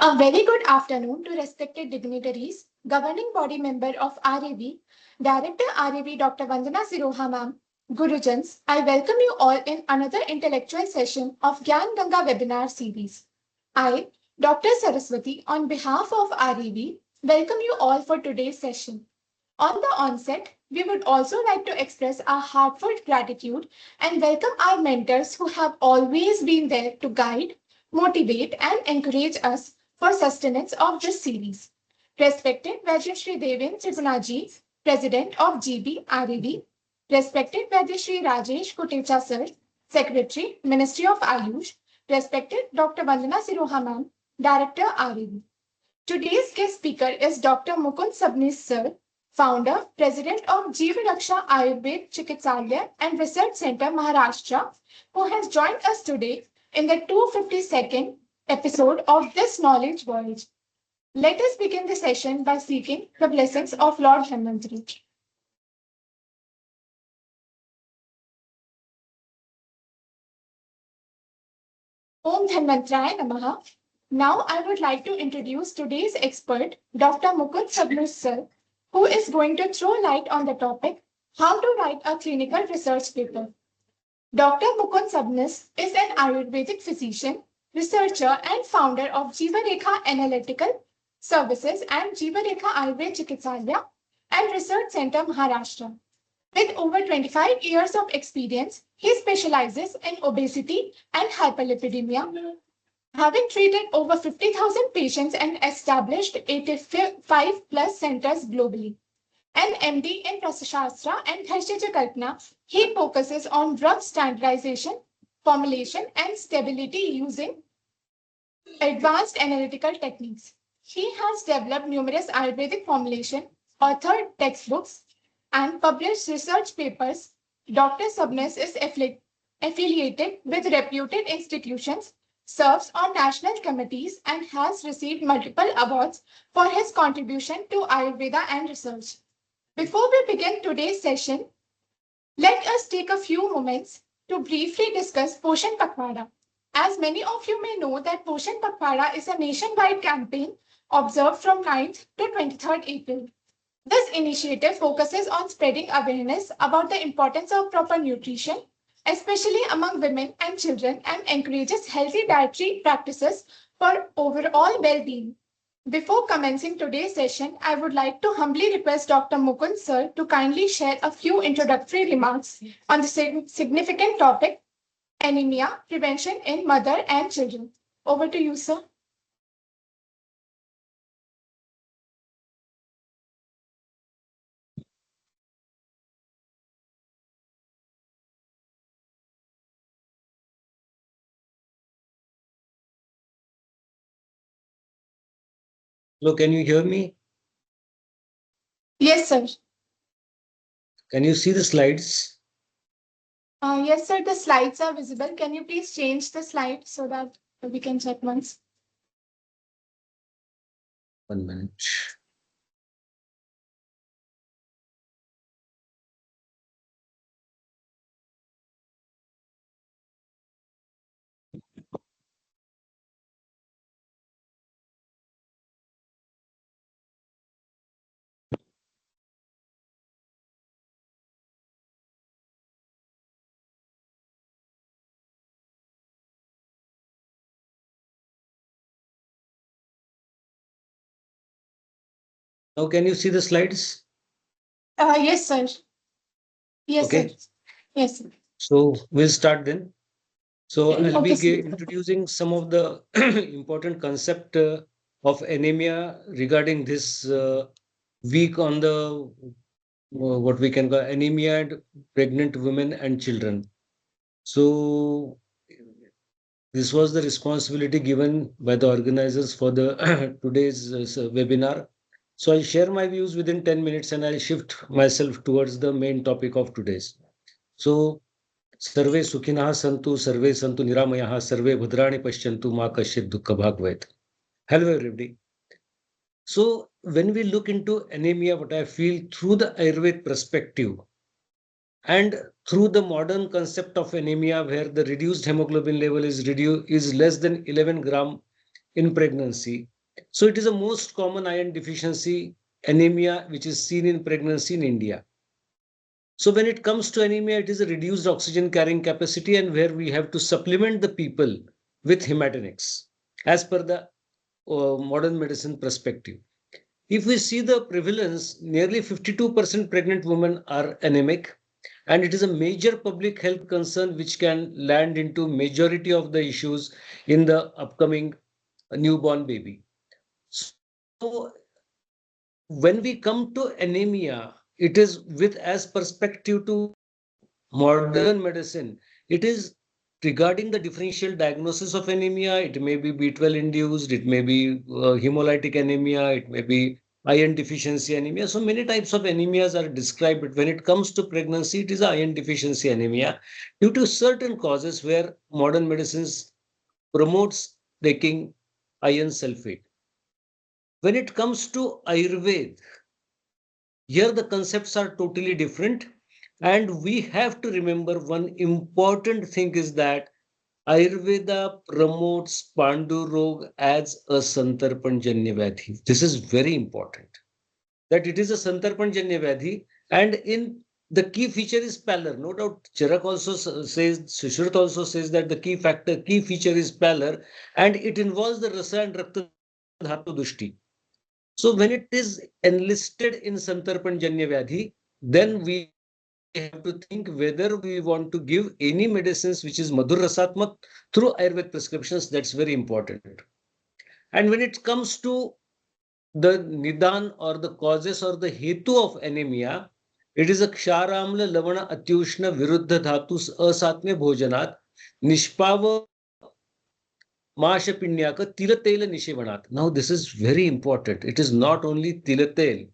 A very good afternoon to respected dignitaries, governing body member of RAV, Director RAV Dr. Vandana Siroha ma'am, Gurujans, I welcome you all in another intellectual session of Gyan Ganga webinar series. I, Dr. Saraswati, on behalf of RAV, welcome you all for today's session. On the onset, we would also like to express our heartfelt gratitude and welcome our mentors who have always been there to guide, motivate, and encourage us for sustenance of this series. Respected Vaidya Shri Devin Tripunaji, President of GB RAV, respected Vaidya Shri Rajesh Kotecha Sir, Secretary, Ministry of Ayush, respected Dr. Vandana Siroha Ma'am, Director RAV. Today's guest speaker is Dr. Mukund Sabnis Sir, founder, president of Jeevanrekha Ayurved Chikitsalaya and Research Center, Maharashtra, who has joined us today in the 252nd episode of this knowledge voyage. Let us begin the session by seeking the blessings of Lord Dhanvantari. Om Dhanvantraya Namaha. Now I would like to introduce today's expert, Dr. Mukund Sabnis Sir, who is going to throw light on the topic, how to write a clinical research paper. Dr. Mukund Sabnis is an Ayurvedic physician, researcher, and founder of Jeevanrekha Analytical Services and Jeevanrekha Ayurved Chikitsalaya and Research Center, Maharashtra. With over 25 years of experience, he specializes in obesity and hyperlipidemia, having treated over 50,000 patients and established 85 plus centers globally. An MD in Prasashastra and Bhaishya Kalpana, he focuses on drug standardization, formulation, and stability using advanced analytical techniques. He has developed numerous Ayurvedic formulation, authored textbooks, and published research papers. Dr. Sabnis is affiliated with reputed institutions, serves on national committees, and has received multiple awards for his contribution to Ayurveda and research. Before we begin today's session, let us take a few moments to briefly discuss Poshan Pakhwara. As many of you may know that Poshan Pakhwara is a nationwide campaign observed from 9th to 23rd April. This initiative focuses on spreading awareness about the importance of proper nutrition, especially among women and children, and encourages healthy dietary practices for overall well-being. Before commencing today's session, I would like to humbly request Dr. Mukund sir to kindly share a few introductory remarks on the significant topic, anemia prevention in mother and children. Over to you, sir. Hello, can you hear me? Yes, sir. Can you see the slides? Yes, sir. The slides are visible. Can you please change the slide so that we can check once? 1 minute. Now, can you see the slides? Yes, sir. Yes, sir. Okay, Yes, sir. so we'll start then. So I'll Okay, be sir. introducing some of the important concept of anemia regarding this week on the what we can call anemia and pregnant women and children. So this was the responsibility given by the organizers for the today's webinar. So I'll share my views within 10 minutes and I'll shift myself towards the main topic of today's. So सर्वे सुखिनः सन्तु सर्वे सन्तु निरामयाः सर्वे भद्राणि पश्यन्तु मा कश्चित् दुःख भाग् भवेत्. Hello everybody. So when we look into anemia, what I feel through the Ayurved perspective and through the modern concept of anemia, where the reduced hemoglobin level is less than 11 gram in pregnancy. So it is a most common iron deficiency anemia which is seen in pregnancy in India. So when it comes to anemia, it is a reduced oxygen carrying capacity and where we have to supplement the people with hematinics as per the modern medicine perspective. If we see the prevalence, nearly 52% pregnant women are anemic, and it is a major public health concern which can land into majority of the issues in the upcoming newborn baby. So when we come to anemia, it is with as perspective to modern medicine, it is regarding the differential diagnosis of anemia. It may be B12 induced, it may be hemolytic anemia, it may be iron deficiency anemia. So many types of anemias are described, but when it comes to pregnancy, it is iron deficiency anemia due to certain causes where modern medicines promotes taking iron sulfate. When it comes to Ayurved, here the concepts are totally different. And we have to remember one important thing is that Ayurveda promotes Pandu Rog as a Santarpanjanya Vyadhi. This is very important. That it is a Santarpanjanya Vyadhi, and in the key feature is pallor. No doubt, Charak also says, Sushruta also says that the key feature is pallor, and it involves the Rasa and Rakta Dhatu Dushti. So when it is enlisted in Santarpanjanya Vyadhi, then we have to think whether we want to give any medicines which is Madhur Rasatmak through Ayurved prescriptions. That's very important. And when it comes to the Nidan or the causes or the Hetu of anemia, it is a Ksharamla Lavana Atyushna Viruddha Dhatus Asatmya Bhojanat Nishpava Mashapinyaka Tilatela Nishevanat. Now, this is very important. It is not only Tilatel,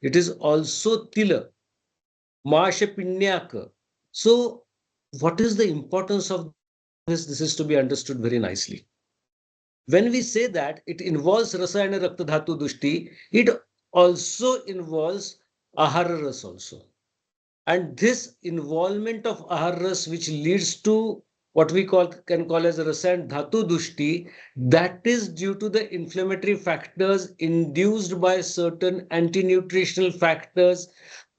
it is also Tila, Mashapinyaka. So, what is the importance of this? This is to be understood very nicely. When we say that it involves Rasa and Rakta Dhatu Dushti, it also involves Ahara Ras also. And this involvement of Aharas, which leads to what we can call as a Rasa and Dhatu Dushti, that is due to the inflammatory factors induced by certain anti-nutritional factors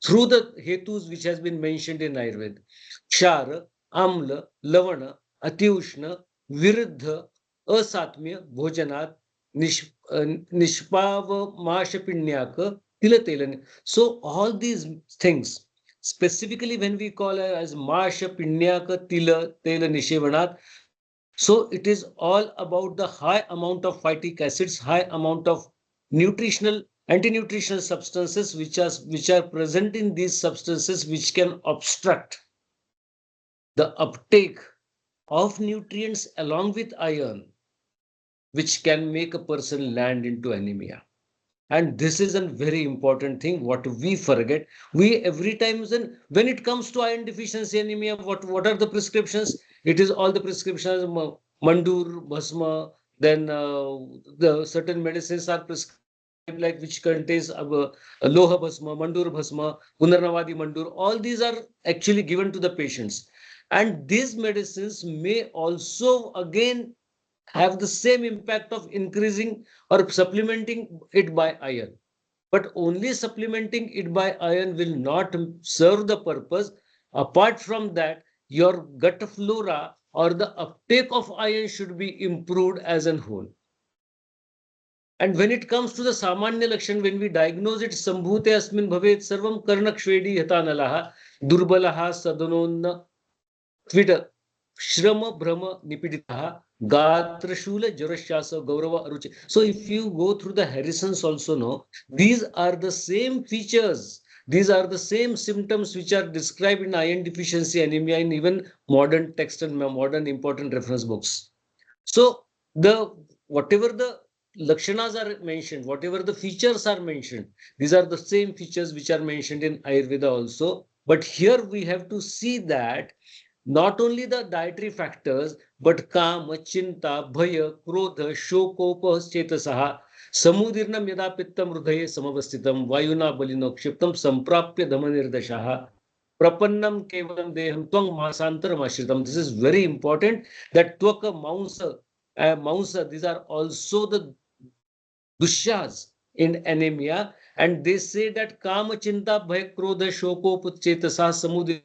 through the hetus which has been mentioned in Ayurveda. Kshara, Amla, Lavana, Atiushna, Viruddha, Asatmya, Bhojanat, Nishpava, Mashapinyaka, Tilatelan. So all these things, specifically when we call it as Masha, Pinyaka, Tela, Nishevanat, so it is all about the high amount of phytic acids, high amount of nutritional, anti-nutritional substances which are present in these substances which can obstruct the uptake of nutrients along with iron, which can make a person land into anemia. And this is a very important thing what we forget. We every time when it comes to iron deficiency anemia, what are the prescriptions? It is all the prescriptions, mandur bhasma, then the certain medicines are prescribed like which contains loha bhasma, mandur bhasma, punarnavadi mandur. All these are actually given to the patients, and these medicines may also again have the same impact of increasing or supplementing it by iron. But only supplementing it by iron will not serve the purpose. Apart from that, your gut flora or the uptake of iron should be improved as a whole. And when it comes to the Samanya Lakshan, when we diagnose it, Sambhute Asmin Bhavet Sarvam Karnakshvedi Yatanalaha Durbalaha Sadhanonna Twitter Shrama Brahma Nipiditaha Gatrashula Jarashasa Gaurava Aruchi. So if you go through the Harrisons also know, these are the same features. These are the same symptoms which are described in iron deficiency anemia in even modern text and modern important reference books. So the whatever the lakshanas are mentioned, whatever the features are mentioned, these are the same features which are mentioned in Ayurveda also. But here we have to see that not only the dietary factors, but kama, chinta, bhaya, krodha, shokopa, chetasaha, samudirnam yada pittam hrudaye samavasthitam, vayuna balino kshiptam, samprapya dhamanirdashaha, prapannam kevalam deham twang masantaram ashritam. This is very important that twaka, mounsa, Mausa, these are also the Dushas in anemia, and they say that Kama Chinta Bhay Krodha Shoko Chetasa Samudrinam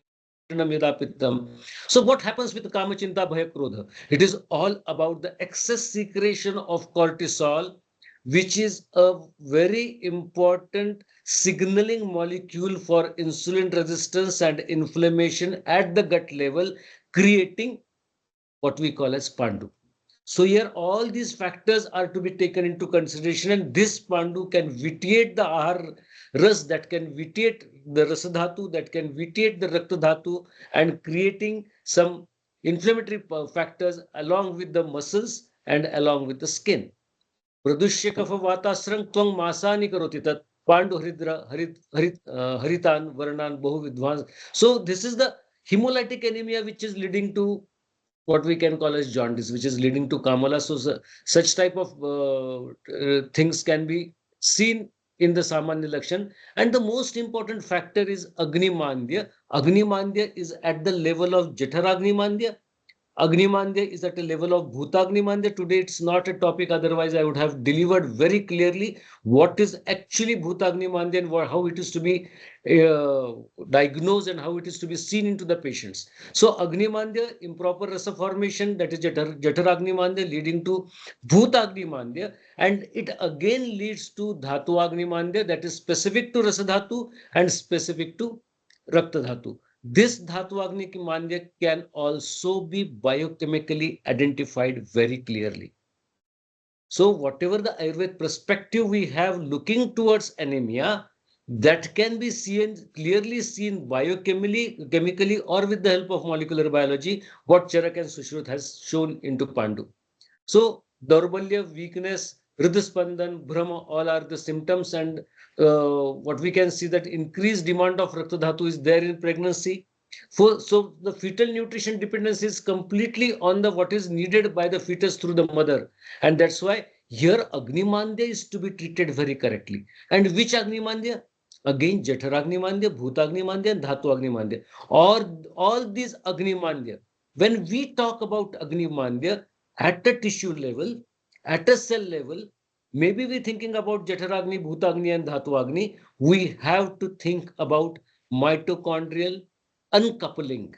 Yadapittam. So, what happens with Kama Chinta Bhay Krodha? It is all about the excess secretion of cortisol, which is a very important signaling molecule for insulin resistance and inflammation at the gut level, creating what we call as Pandu. So here all these factors are to be taken into consideration, and this Pandu can vitiate the Ahar Ras, that can vitiate the Rasadhatu, that can vitiate the Raktadhatu, and creating some inflammatory factors along with the muscles and along with the skin. Pradushya kafa vatasrang twang masani karoti tat Pandu haritan varnan bahu vidvans. So this is the hemolytic anemia which is leading to what we can call as jaundice, which is leading to Kamala. So such type of things can be seen in the Samanya Lakshan. And the most important factor is Agni Mandya. Agni Mandya is at the level of Jataragni Mandya. Agnimandya is at a level of Bhutagnimandya. Today it's not a topic, otherwise I would have delivered very clearly what is actually Bhutagnimandya and how it is to be diagnosed and how it is to be seen into the patients. So Agnimandya, improper rasa formation, that is Jataragnimandya, leading to Bhutagnimandya, and it again leads to Dhatu Agnimandya, that is specific to Rasadhatu and specific to Raktadhatu. This Dhatu Manya can also be biochemically identified very clearly. So whatever the Ayurved perspective we have looking towards anemia, that can be clearly seen chemically or with the help of molecular biology, what Charak and Sushrut has shown into Pandu. So Daurbalya, weakness, Hridaspandan, Brahma, all are the symptoms, and what we can see that increased demand of Raktadhatu is there in pregnancy. So the fetal nutrition dependency is completely on the what is needed by the fetus through the mother, and that's why here Agnimandya is to be treated very correctly. And which Agnimandya? Again, Jataragni Bhutagnimandya, and Dhatu All these Agnimandya. When we talk about Agnimandya at a tissue level, at a cell level, maybe we're thinking about Jataragni, Bhutagni, and Dhatuagni. We have to think about mitochondrial uncoupling.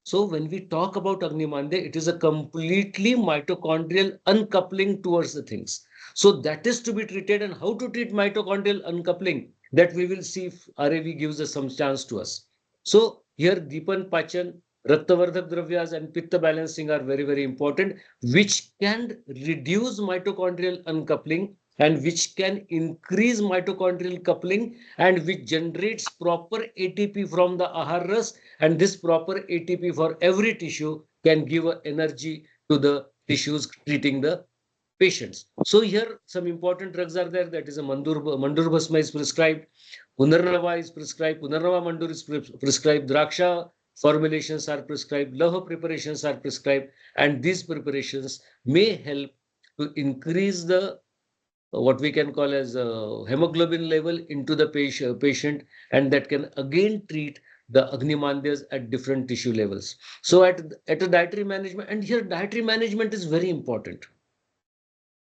So when we talk about Agnimandya, it is a completely mitochondrial uncoupling towards the things. So that is to be treated, and how to treat mitochondrial uncoupling, that we will see if RAV gives us some chance to us. So here Deepan Pachan, Raktavardhak Dravyas and Pitta balancing are very, very important, which can reduce mitochondrial uncoupling and which can increase mitochondrial coupling, and which generates proper ATP from the Ahar Ras, and this proper ATP for every tissue can give energy to the tissues treating the patients. So here some important drugs are there. That is a Mandur Bhasma is prescribed, Punarnava is prescribed, Punarnava Mandur is prescribed, Draksha formulations are prescribed, Laha preparations are prescribed, and these preparations may help to increase the what we can call as hemoglobin level into the patient, and that can again treat the Agnimandyas at different tissue levels. So at a dietary management, and here dietary management is very important.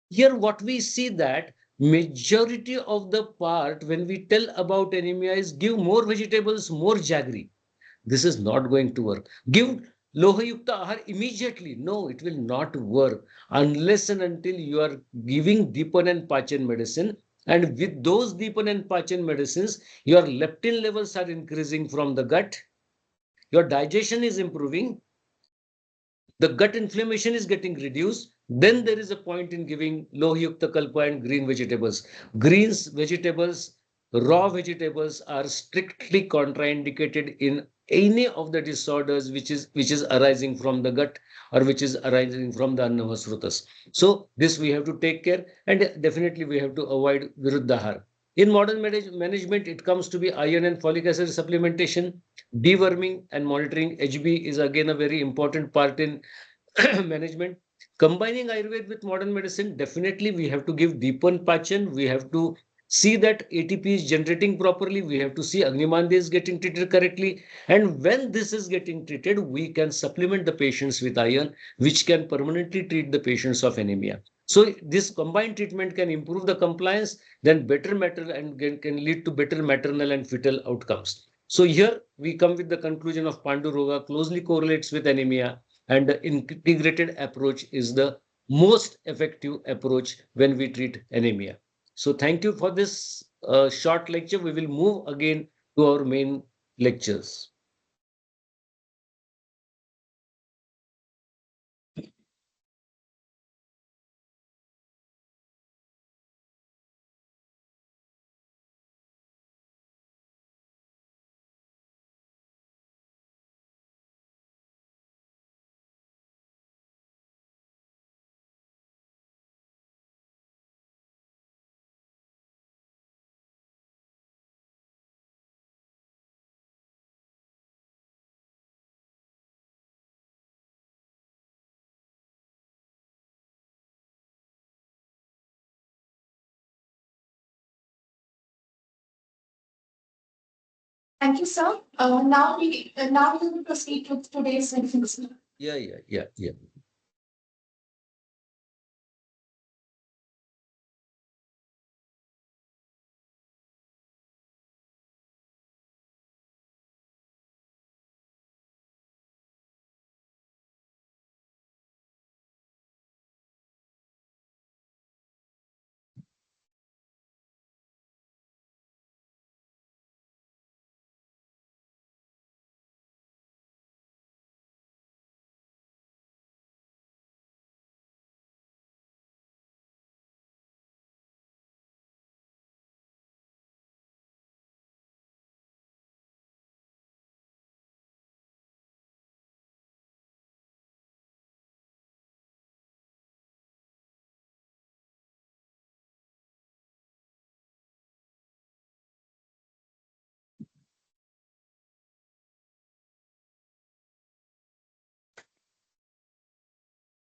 Here what we see that majority of the part when we tell about anemia is give more vegetables, more jaggery. This is not going to work. Give Lohayukta Ahar immediately. No, it will not work unless and until you are giving Deepan and Pachan medicine. And with those Deepan and Pachan medicines, your leptin levels are increasing from the gut. Your digestion is improving. The gut inflammation is getting reduced. Then there is a point in giving Lohayukta Kalpa and green vegetables. Greens vegetables, raw vegetables are strictly contraindicated in any of the disorders which is arising from the gut or which is arising from the Annavasrutas. So this we have to take care, and definitely we have to avoid Viruddhahar. In modern management, it comes to be iron and folic acid supplementation, deworming and monitoring. HB is again a very important part in management. Combining Ayurveda with modern medicine, definitely we have to give Deepan Pachan, we have to see that ATP is generating properly. We have to see Agni is getting treated correctly. And when this is getting treated, we can supplement the patients with iron, which can permanently treat the patients of anemia. So this combined treatment can improve the compliance, then better maternal and can lead to better maternal and fetal outcomes. So here we come with the conclusion of Panduroga closely correlates with anemia, and the integrated approach is the most effective approach when we treat anemia. So thank you for this short lecture. We will move again to our main lectures. Thank you, sir. Now we will proceed with today's session. Yeah.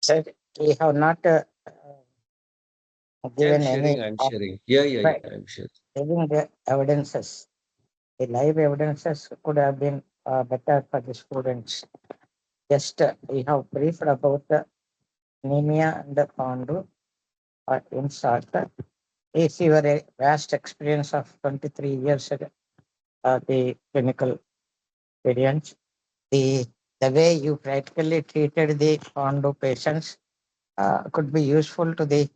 So we have not I'm given sharing. any I'm of sharing. but I'm sharing. giving the evidences. The live evidences could have been better for the students. Just we have briefed about the anemia and the Pandu, or in short, if you are a vast experience of 23 years, the clinical experience, the the way you practically treated the Pandu patients could be useful to the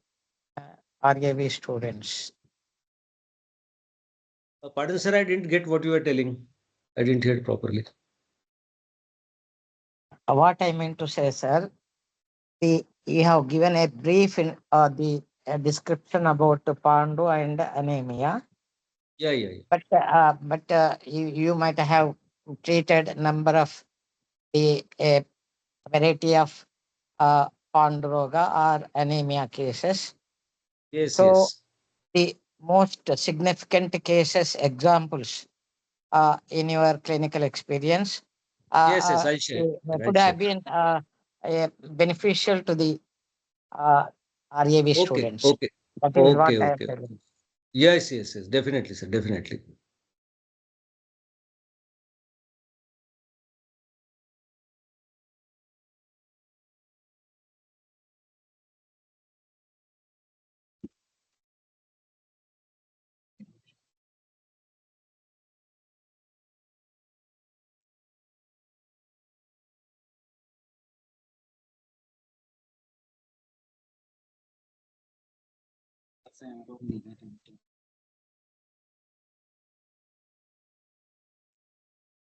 uh, RAV students. Pardon, sir, I didn't get what you were telling. I didn't hear it properly. What I meant to say, sir, the you have given a brief in the description about the Pandu and anemia, Yeah. but you might have treated number of the variety of Panduroga or anemia cases. So Yes. the most significant cases examples in your clinical experience Yes. I'll share. I'll could share. have been beneficial to the RAV Okay. students. Okay. That is what Okay. I am Okay. telling. Yes. Definitely, sir. Definitely.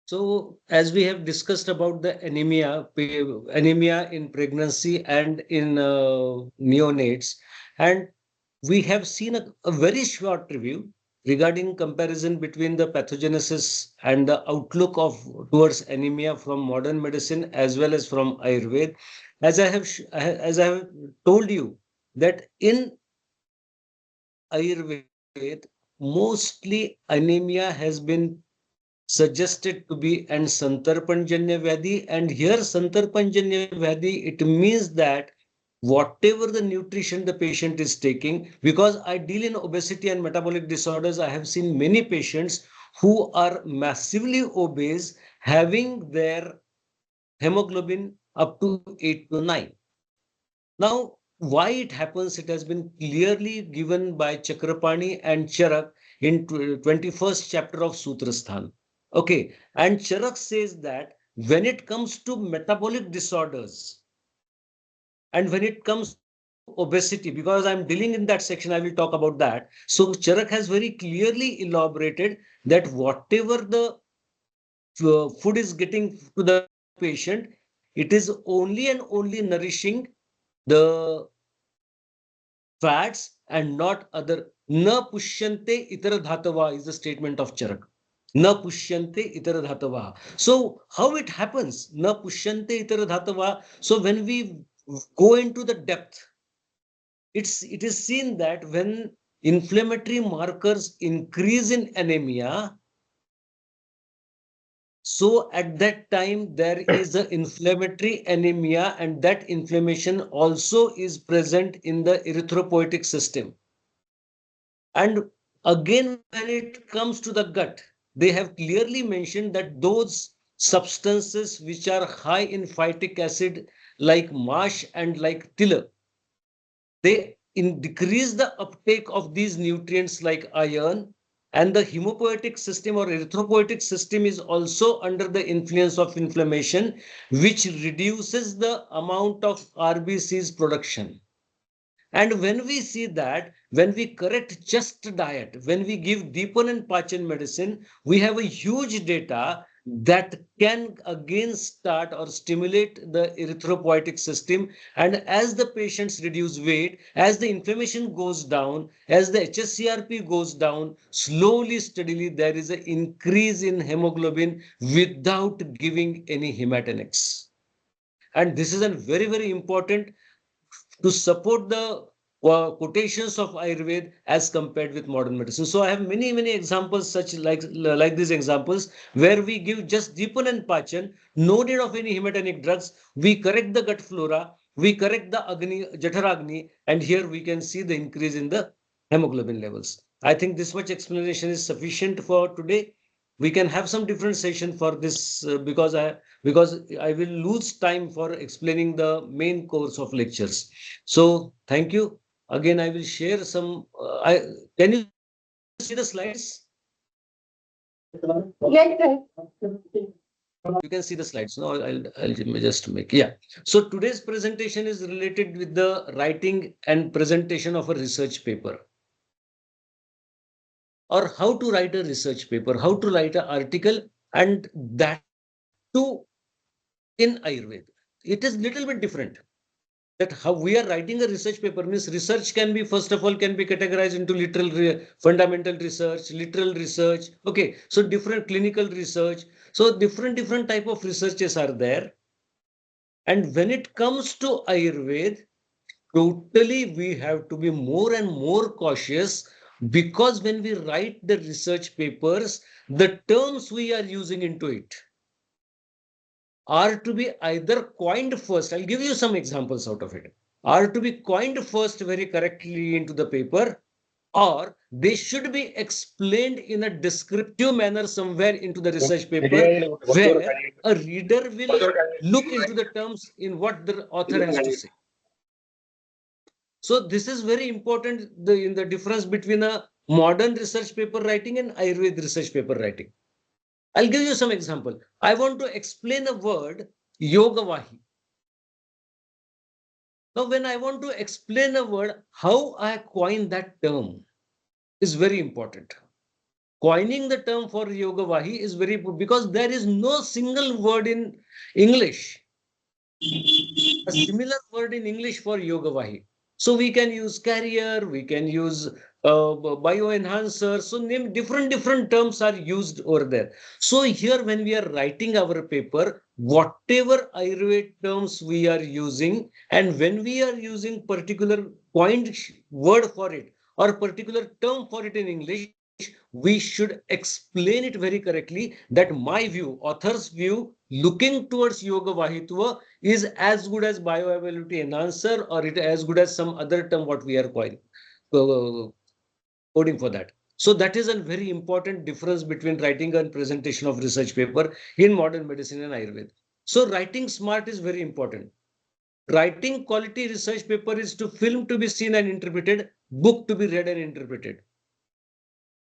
So, as we have discussed about the anemia in pregnancy and in neonates, and we have seen a very short review regarding comparison between the pathogenesis and the outlook of towards anemia from modern medicine as well as from Ayurved. As I have told you that in Ayurved, mostly anemia has been suggested to be an Santarpanjanya Vyadhi. And here Santarpanjanya Vyadhi, it means that whatever the nutrition the patient is taking, because I deal in obesity and metabolic disorders, I have seen many patients who are massively obese having their hemoglobin up to 8 to 9. Now, why it happens, it has been clearly given by Chakrapani and Charak in 21st chapter of Sutrasthan. Okay, and Charak says that when it comes to metabolic disorders and when it comes to obesity, because I'm dealing in that section, I will talk about that. So Charak has very clearly elaborated that whatever the food is getting to the patient, it is only and only nourishing the fats and not other. Na pushyante itara dhatava is the statement of Charak. Na pushyante itara dhatava. So how it happens? Na pushyante itara dhatava. So when we go into the depth, it is seen that when inflammatory markers increase in anemia, so at that time there is an inflammatory anemia, and that inflammation also is present in the erythropoietic system. And again, when it comes to the gut, they have clearly mentioned that those substances which are high in phytic acid, like mash and like tiller, they decrease the uptake of these nutrients like iron, and the hemopoietic system or erythropoietic system is also under the influence of inflammation, which reduces the amount of RBC's production. And when we see that, when we correct just diet, when we give Deepan and Pachan medicine, we have a huge data that can again start or stimulate the erythropoietic system. And as the patients reduce weight, as the inflammation goes down, as the HSCRP goes down, slowly, steadily, there is an increase in hemoglobin without giving any hematinics. And this is a very, very important to support the quotations of Ayurved as compared with modern medicine. So I have many, many examples such like these examples where we give just Deepan and Pachan, no need of any hematinic drugs. We correct the gut flora, we correct the Agni, Jaఠaragni, and here we can see the increase in the hemoglobin levels. I think this much explanation is sufficient for today. We can have some different session for this because I will lose time for explaining the main course of lectures. So thank you. Again, I will share some. Can you see the slides? Yes, sir. You can see the slides. No, I'll just make. Yeah. So today's presentation is related with the writing and presentation of a research paper, or how to write a research paper, how to write an article, and that too in Ayurveda. It is little bit different. That how we are writing a research paper means research can be, first of all, can be categorized into literal fundamental research, literal research. Okay, so different clinical research. So different type of researches are there. And when it comes to Ayurveda, totally we have to be more and more cautious, because when we write the research papers, the terms we are using into it are to be either coined first. I'll give you some examples out of it. Are to be coined first very correctly into the paper, or they should be explained in a descriptive manner somewhere into the research paper, where a reader will look into the terms in what the author has to say. So this is very important in the difference between a modern research paper writing and Ayurveda research paper writing. I'll give you some example. I want to explain a word, Yogavahi. Now, when I want to explain a word, how I coin that term is very important. Coining the term for Yogavahi is very important because there is no single word in English, a similar word in English for Yogavahi. So we can use carrier, we can use bioenhancer. So name different terms are used over there. So here when we are writing our paper, whatever Ayurveda terms we are using, and when we are using particular coined word for it or particular term for it in English, we should explain it very correctly. That my view, author's view, looking towards yoga vahitva is as good as bioavailability enhancer, or it as good as some other term what we are coding for that. So that is a very important difference between writing and presentation of research paper in modern medicine and Ayurveda. So writing smart is very important. Writing quality research paper is to film to be seen and interpreted, book to be read and interpreted.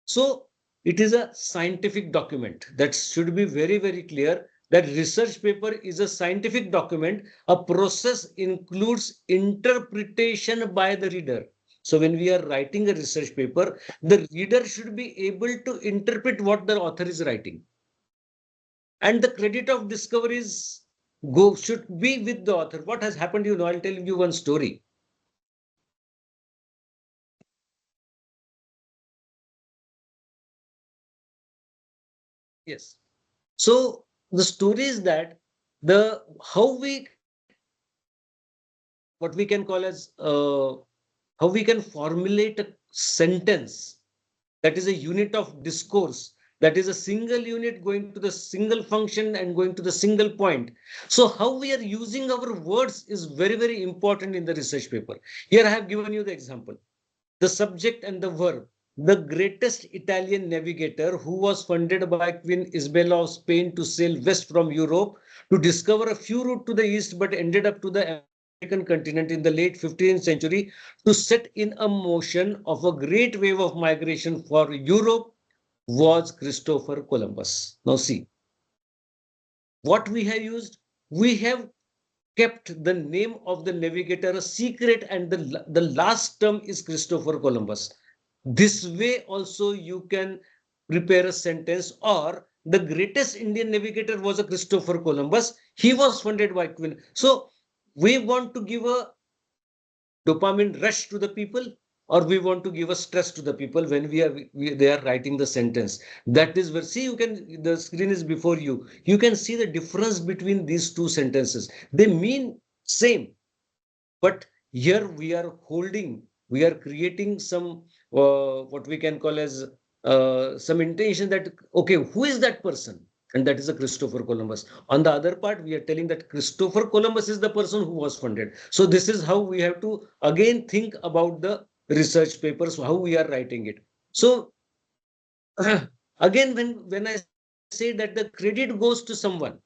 So it is a scientific document. That should be very, very clear that research paper is a scientific document. A process includes interpretation by the reader. So when we are writing a research paper, the reader should be able to interpret what the author is writing. And the credit of discoveries should be with the author. What has happened, I'll tell you one story. Yes. So the story is that what we can call as how we can formulate a sentence that is a unit of discourse, that is a single unit going to the single function and going to the single point. So how we are using our words is very, very important in the research paper. Here I have given you the example, the subject and the verb. The greatest Italian navigator, who was funded by Queen Isabella of Spain to sail west from Europe to discover a few routes to the east, but ended up to the American continent in the late 15th century to set in a motion of a great wave of migration for Europe, was Christopher Columbus. Now see, what we have used, we have kept the name of the navigator a secret, and the last term is Christopher Columbus. This way also you can prepare a sentence, or the greatest Indian navigator was a Christopher Columbus. He was funded by Queen. So we want to give a dopamine rush to the people, or we want to give a stress to the people when they are writing the sentence. That is where, see, the screen is before you. You can see the difference between these two sentences. They mean same, but here we are creating some what we can call as some intention that, okay, who is that person? And that is a Christopher Columbus. On the other part, we are telling that Christopher Columbus is the person who was funded. So this is how we have to again think about the research papers, how we are writing it. So again, when I say that the credit goes to someone,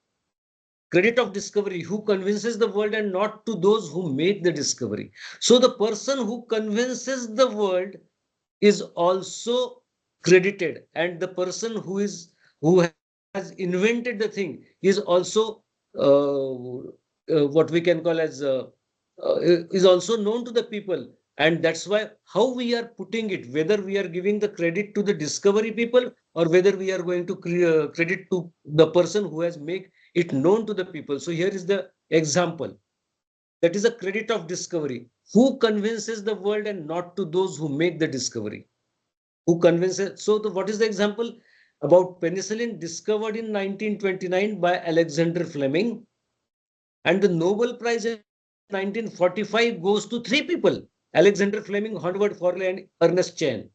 credit of discovery, who convinces the world and not to those who make the discovery. So the person who convinces the world is also credited, and the person who has invented the thing is also what we can call as is also known to the people. And that's why how we are putting it, whether we are giving the credit to the discovery people, or whether we are going to credit to the person who has made it known to the people. So here is the example. That is a credit of discovery. Who convinces the world and not to those who make the discovery? Who convinces? So what is the example? About penicillin, discovered in 1929 by Alexander Fleming, and the Nobel Prize in 1945 goes to three people: Alexander Fleming, Howard Farley, and Ernest Chain.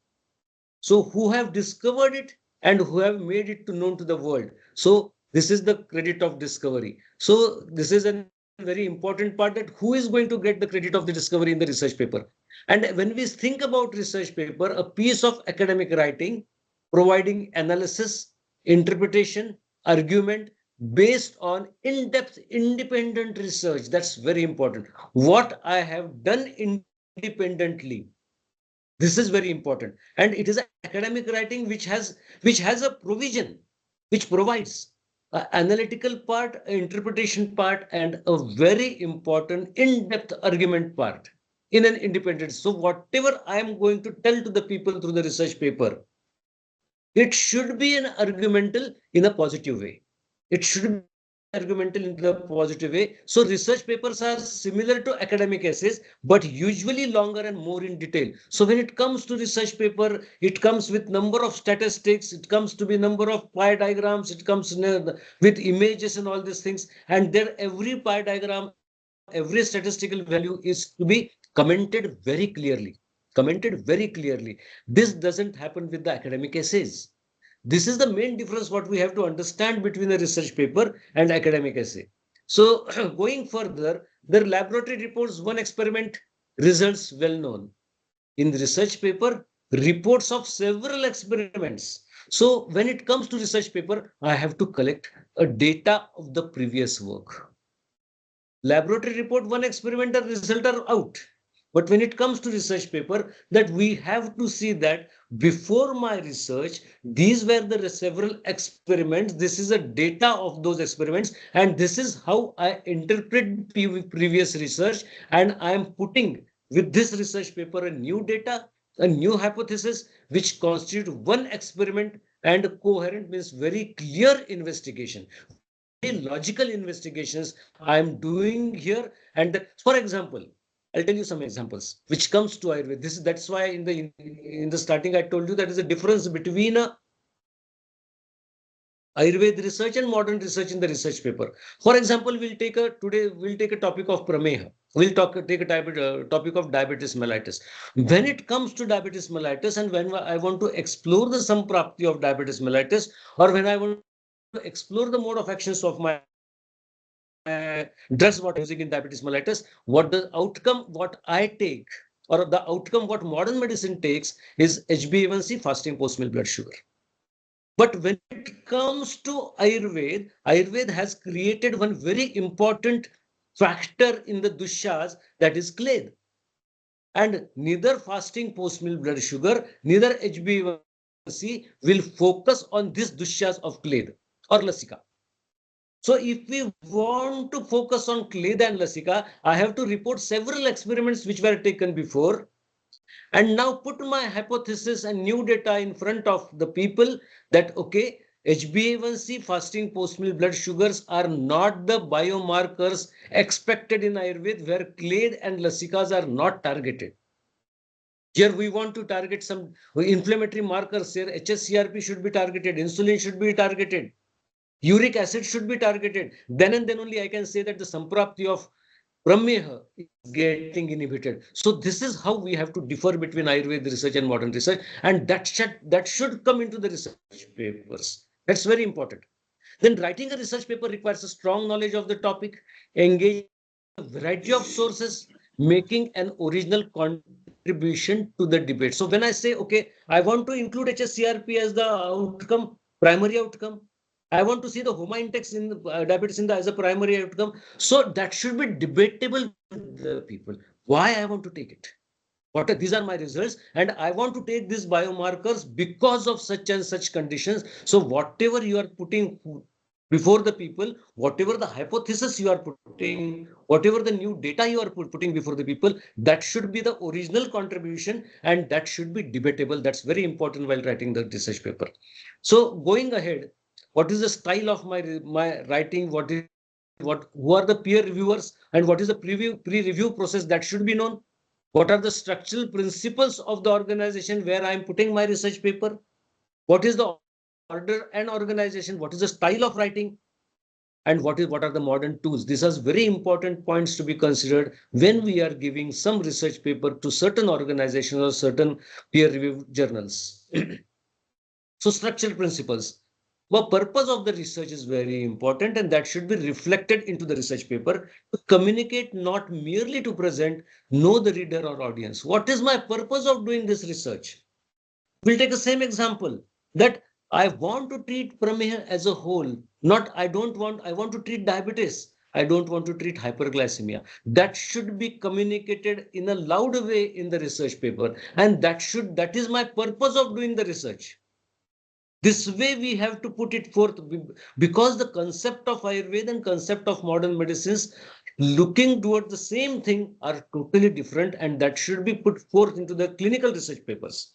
So who have discovered it and who have made it known to the world. So this is the credit of discovery. So this is a very important part, that who is going to get the credit of the discovery in the research paper. And when we think about research paper, a piece of academic writing providing analysis, interpretation, argument based on in-depth independent research. That's very important. What I have done independently, this is very important. And it is academic writing which has a provision, which provides an analytical part, an interpretation part, and a very important in-depth argument part in an independent. So whatever I am going to tell to the people through the research paper, it should be an argumental in a positive way. It should be argumental in a positive way. So research papers are similar to academic essays, but usually longer and more in detail. So when it comes to research paper, it comes with number of statistics, it comes to be number of pie diagrams, it comes with images and all these things. And there every pie diagram, every statistical value is to be commented very clearly. Commented very clearly. This doesn't happen with the academic essays. This is the main difference what we have to understand between a research paper and academic essay. So going further, the laboratory reports one experiment, results well known. In the research paper, reports of several experiments. So when it comes to research paper, I have to collect a data of the previous work. Laboratory report, one experiment, the result are out. But when it comes to research paper, that we have to see that before my research, these were the several experiments. This is a data of those experiments, and this is how I interpret previous research. And I am putting with this research paper a new data, a new hypothesis, which constitute one experiment and coherent means very clear investigation, logical investigations I am doing here. And for example, I'll tell you some examples which comes to Ayurveda. That's why in the starting I told you that is a difference between a Ayurveda research and modern research in the research paper. For example, we'll take a topic of prameha. Take a topic of diabetes mellitus. When it comes to diabetes mellitus, and when I want to explore the samprapti of diabetes mellitus, or when I want to explore the mode of actions of my drugs what I'm using in diabetes mellitus, what the outcome what I take, or the outcome what modern medicine takes, is HbA1c, fasting post meal blood sugar. But when it comes to Ayurveda, Ayurveda has created one very important factor in the dushas, that is kled. And neither fasting post meal blood sugar, neither HbA1c will focus on this dushas of kled or lasika. So if we want to focus on Kleda and Lasika, I have to report several experiments which were taken before, and now put my hypothesis and new data in front of the people that, okay, HbA1c, fasting post-meal blood sugars are not the biomarkers expected in Ayurveda, where Kled and Lasikas are not targeted. Here we want to target some inflammatory markers. Here HSCRP should be targeted, insulin should be targeted, uric acid should be targeted. Then and then only I can say that the samprapti of prameha is getting inhibited. So this is how we have to differ between Ayurveda research and modern research, and that should come into the research papers. That's very important. Then writing a research paper requires a strong knowledge of the topic, engaging a variety of sources, making an original contribution to the debate. So when I say, okay, I want to include HSCRP as the outcome, primary outcome, I want to see the HOMA index in diabetes as a primary outcome. So that should be debatable with the people. Why I want to take it? These are my results, and I want to take these biomarkers because of such and such conditions. So whatever you are putting before the people, whatever the hypothesis you are putting, whatever the new data you are putting before the people, that should be the original contribution, and that should be debatable. That's very important while writing the research paper. So going ahead, what is the style of my writing? Who are the peer reviewers, and what is the pre-review process that should be known? What are the structural principles of the organization where I am putting my research paper? What is the order and organization? What is the style of writing? And what are the modern tools? These are very important points to be considered when we are giving some research paper to certain organizations or certain peer review journals. So structural principles. The purpose of the research is very important, and that should be reflected into the research paper to communicate, not merely to present, know the reader or audience. What is my purpose of doing this research? We'll take the same example that I want to treat prameha as a whole. I want to treat diabetes. I don't want to treat hyperglycemia. That should be communicated in a loud way in the research paper. And that is my purpose of doing the research. This way we have to put it forth, because the concept of Ayurveda and concept of modern medicines looking toward the same thing are totally different, and that should be put forth into the clinical research papers.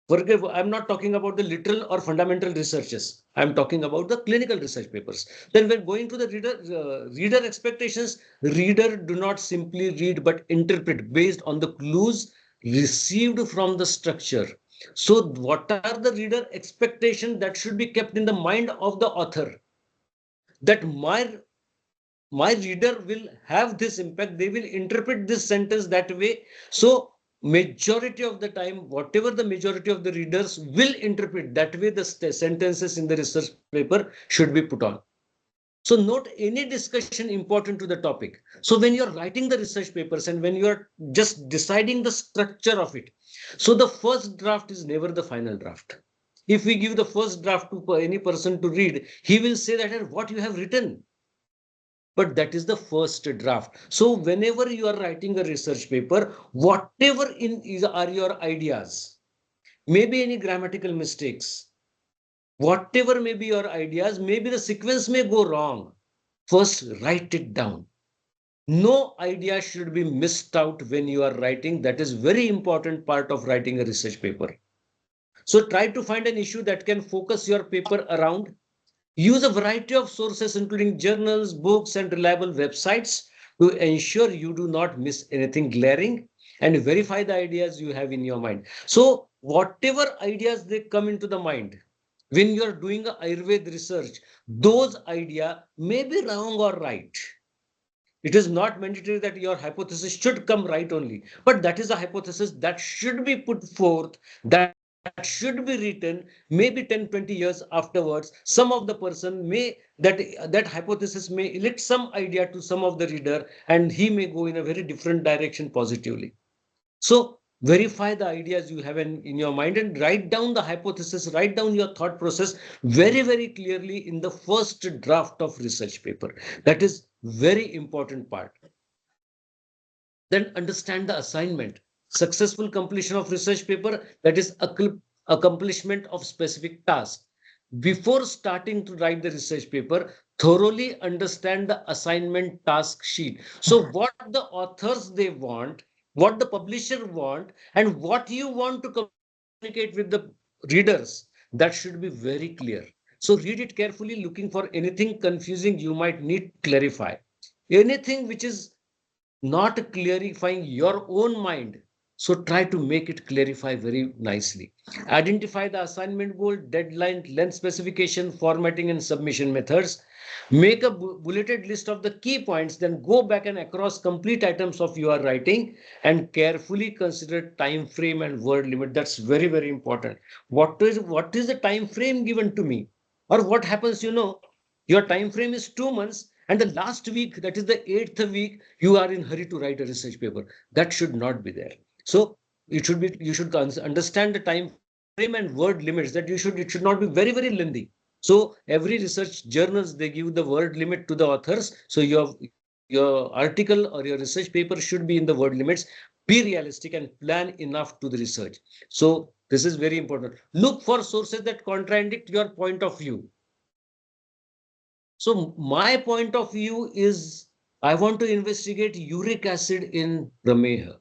Forgive, I'm not talking about the literal or fundamental researches. I'm talking about the clinical research papers. Then when going to the reader expectations, reader do not simply read but interpret based on the clues received from the structure. So what are the reader expectations that should be kept in the mind of the author? That my reader will have this impact. They will interpret this sentence that way. So majority of the time, whatever the majority of the readers will interpret, that way the sentences in the research paper should be put on. So note any discussion important to the topic. So when you're writing the research papers and when you're just deciding the structure of it, so the first draft is never the final draft. If we give the first draft to any person to read, he will say that what you have written. But that is the first draft. So whenever you are writing a research paper, whatever are your ideas, maybe any grammatical mistakes, whatever may be your ideas, maybe the sequence may go wrong. First, write it down. No idea should be missed out when you are writing. That is very important part of writing a research paper. So try to find an issue that can focus your paper around. Use a variety of sources, including journals, books, and reliable websites to ensure you do not miss anything glaring, and verify the ideas you have in your mind. So whatever ideas they come into the mind, when you are doing a Ayurved research, those ideas may be wrong or right. It is not mandatory that your hypothesis should come right only, but that is a hypothesis that should be put forth, that should be written, maybe 10, 20 years afterwards. Some of the person may, that hypothesis may elect some idea to some of the reader, and he may go in a very different direction positively. So verify the ideas you have in your mind and write down the hypothesis, write down your thought process very, very clearly in the first draft of research paper. That is very important part. Then understand the assignment. Successful completion of research paper, that is accomplishment of specific task. Before starting to write the research paper, thoroughly understand the assignment task sheet. So what the authors they want, what the publisher want, and what you want to communicate with the readers, that should be very clear. So read it carefully, looking for anything confusing you might need to clarify. Anything which is not clarifying your own mind. So try to make it clarify very nicely. Identify the assignment goal, deadline, length specification, formatting, and submission methods. Make a bulleted list of the key points, then go back and across complete items of your writing and carefully consider time frame and word limit. That's very, very important. What is the time frame given to me? Or what happens, your time frame is 2 months, and the last week, that is the 8th week, you are in hurry to write a research paper. That should not be there. So you should understand the time frame and word limits, that it should not be very, very lengthy. So every research journals, they give the word limit to the authors. So your article or your research paper should be in the word limits. Be realistic and plan enough to the research. So this is very important. Look for sources that contradict your point of view. So my point of view is, I want to investigate uric acid in Rameha.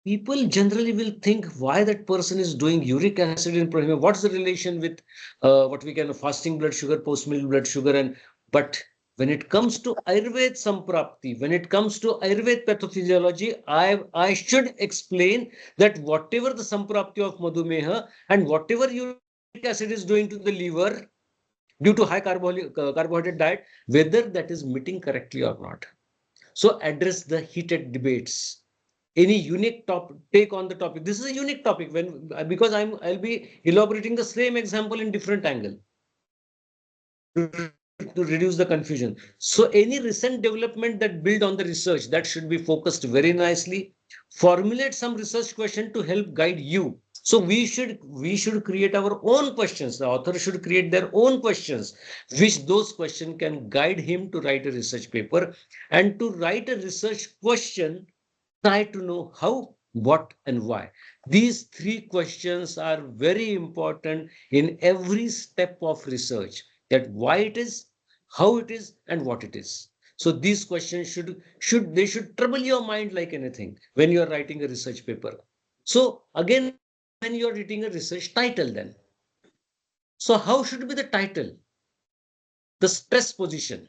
People generally will think why that person is doing uric acid in Rameha. What's the relation with what we can fasting blood sugar, post-meal blood sugar, but when it comes to Ayurved Samprapti, when it comes to Ayurved pathophysiology, I should explain that whatever the Samprapti of Madhumeha and whatever uric acid is doing to the liver, due to high carbohydrate diet, whether that is meeting correctly or not. So address the heated debates. Any unique take on the topic. This is a unique topic because I'll be elaborating the same example in different angle to reduce the confusion. So any recent development that build on the research, that should be focused very nicely. Formulate some research question to help guide you. So we should create our own questions. The author should create their own questions, which those questions can guide him to write a research paper. And to write a research question, try to know how, what, and why. These three questions are very important in every step of research, that why it is, how it is, and what it is. So these questions should trouble your mind like anything when you are writing a research paper. So again, when you are writing a research title, then. So how should be the title? The stress position.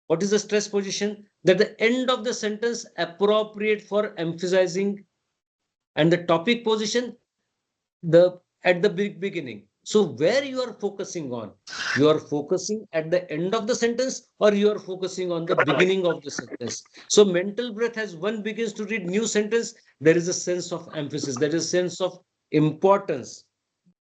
What is the stress position? That the end of the sentence appropriate for emphasizing, and the topic position at the beginning. So where you are focusing on, You are focusing at the end of the sentence or you are focusing on the beginning of the sentence. So mental breath, as one begins to read new sentence, there is a sense of emphasis, there is a sense of importance.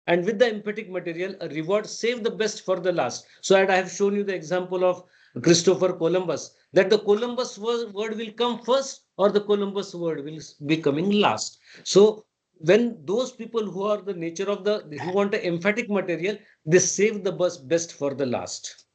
And with the emphatic material, a reward, save the best for the last. So I have shown you the example of Christopher Columbus, that the Columbus word will come first or the Columbus word will be coming last. So when those people who are the nature of the, who want an emphatic material, they save the best for the last.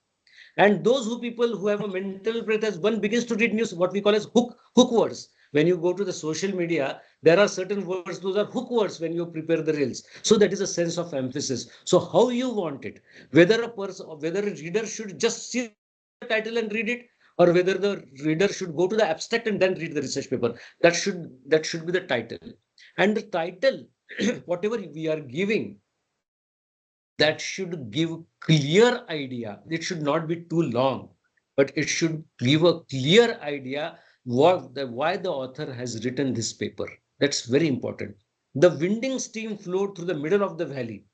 And those who people who have a mental breath, as one begins to read news, what we call as hook words. When you go to the social media, there are certain words, those are hook words when you prepare the reels. So that is a sense of emphasis. So how you want it, whether a person, whether a reader should just see the title and read it, or whether the reader should go to the abstract and then read the research paper. That should be the title. And the title, whatever we are giving, that should give clear idea. It should not be too long, but it should give a clear idea why the author has written this paper. That's very important. The winding stream flowed through the middle of the valley.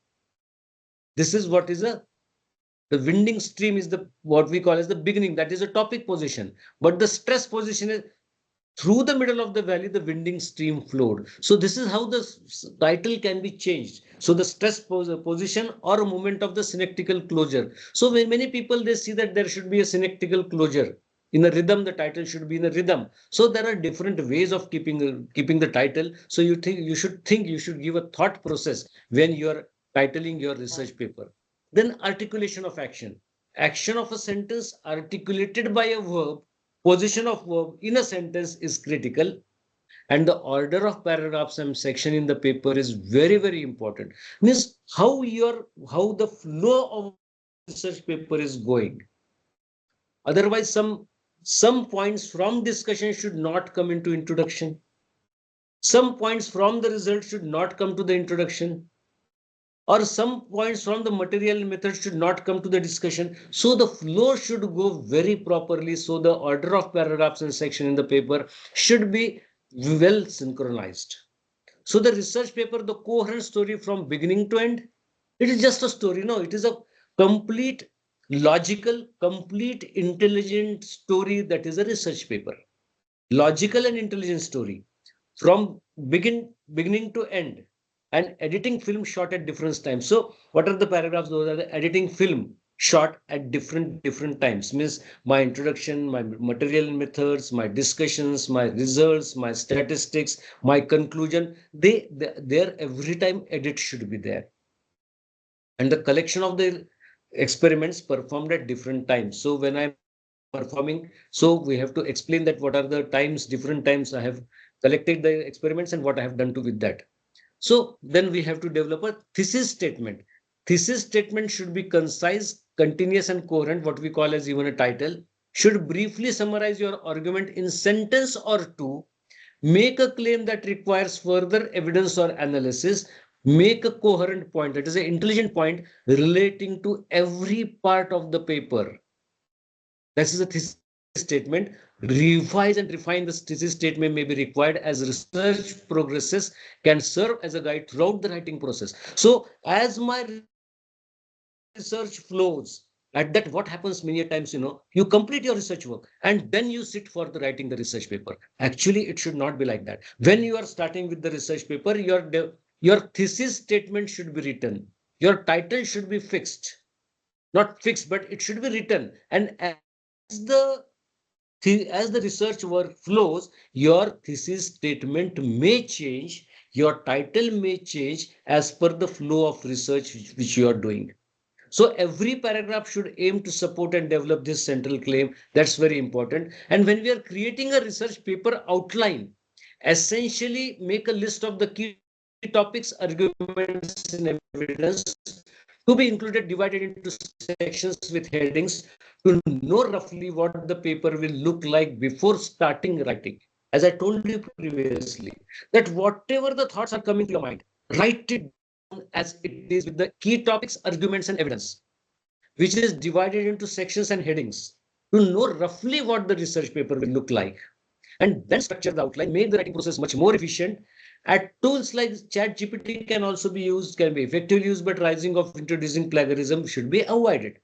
This is what is the winding stream is the what we call as the beginning. That is a topic position, but the stress position is through the middle of the valley, the winding stream flowed. So this is how the title can be changed. So the stress position or a moment of the synectical closure. So when many people, they see that there should be a synectical closure. In a rhythm, the title should be in a rhythm. So there are different ways of keeping the title. So you should give a thought process when you are titling your research paper. Then articulation of action. Action of a sentence articulated by a verb, position of verb in a sentence is critical, and the order of paragraphs and section in the paper is very, very important. Means how the flow of research paper is going. Otherwise, some points from discussion should not come into introduction. Some points from the result should not come to the introduction, or some points from the material method should not come to the discussion. So the flow should go very properly. So the order of paragraphs and section in the paper should be well synchronized. So the research paper, the coherent story from beginning to end, it is just a story. No, it is a complete, logical, complete, intelligent story. That is a research paper. Logical and intelligent story from beginning to end, and editing film shot at different times. So what are the paragraphs? Those are the editing film shot at different times. Means my introduction, my material methods, my discussions, my results, my statistics, my conclusion. There every time edit should be there, and the collection of the experiments performed at different times. So when I'm performing, so we have to explain that what are the times, different times I have collected the experiments and what I have done to with that. So then we have to develop a thesis statement. Thesis statement should be concise, continuous, and coherent, what we call as even a title. Should briefly summarize your argument in sentence or two. Make a claim that requires further evidence or analysis. Make a coherent point, that is an intelligent point relating to every part of the paper. This is a thesis statement. Revise and refine the thesis statement may be required as research progresses, can serve as a guide throughout the writing process. So as my research flows, at that what happens many times, you complete your research work and then you sit for the writing the research paper. Actually, it should not be like that. When you are starting with the research paper, your thesis statement should be written. Your title should be fixed. Not fixed, but it should be written. And the as the research work flows, your thesis statement may change, your title may change as per the flow of research which you are doing. So every paragraph should aim to support and develop this central claim. That's very important. And when we are creating a research paper outline, essentially make a list of the key topics, arguments, and evidence to be included, divided into sections with headings to know roughly what the paper will look like before starting writing. As I told you previously, that whatever the thoughts are coming to your mind, write it down as it is with the key topics, arguments, and evidence, which is divided into sections and headings to know roughly what the research paper will look like. and then structure the outline, make the writing process much more efficient. At tools like ChatGPT can also be used, can be effectively used, but rising of introducing plagiarism should be avoided.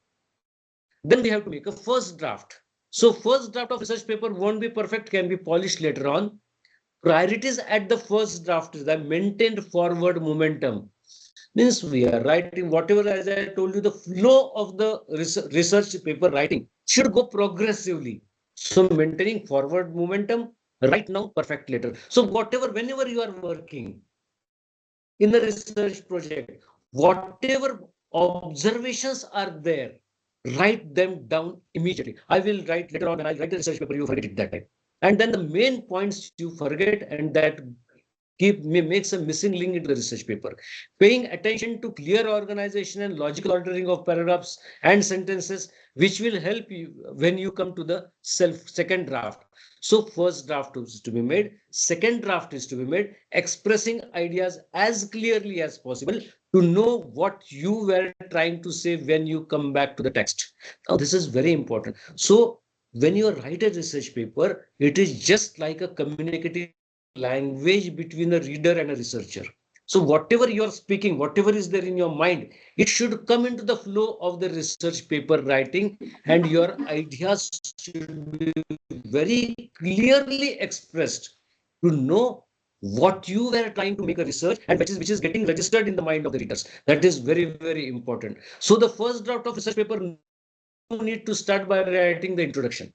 Then we have to make a first draft. So first draft of research paper won't be perfect, can be polished later on. Priorities at the first draft is that maintained forward momentum. Means we are writing whatever, as I told you, the flow of the research paper writing should go progressively. So maintaining forward momentum, right now, perfect later. So whatever, whenever you are working in the research project, whatever observations are there, write them down immediately. I will write later on when I write the research paper, you forget it that time. And then the main points you forget, and that makes a missing link into the research paper. Paying attention to clear organization and logical ordering of paragraphs and sentences, which will help you when you come to the second draft. So first draft is to be made, second draft is to be made, expressing ideas as clearly as possible to know what you were trying to say when you come back to the text. Now, this is very important. So when you write a research paper, it is just like a communicative language between a reader and a researcher. So whatever you are speaking, whatever is there in your mind, it should come into the flow of the research paper writing, and your ideas should be very clearly expressed to know what you were trying to make a research, and which is getting registered in the mind of the readers. That is very, very important. So the first draft of research paper, you need to start by writing the introduction.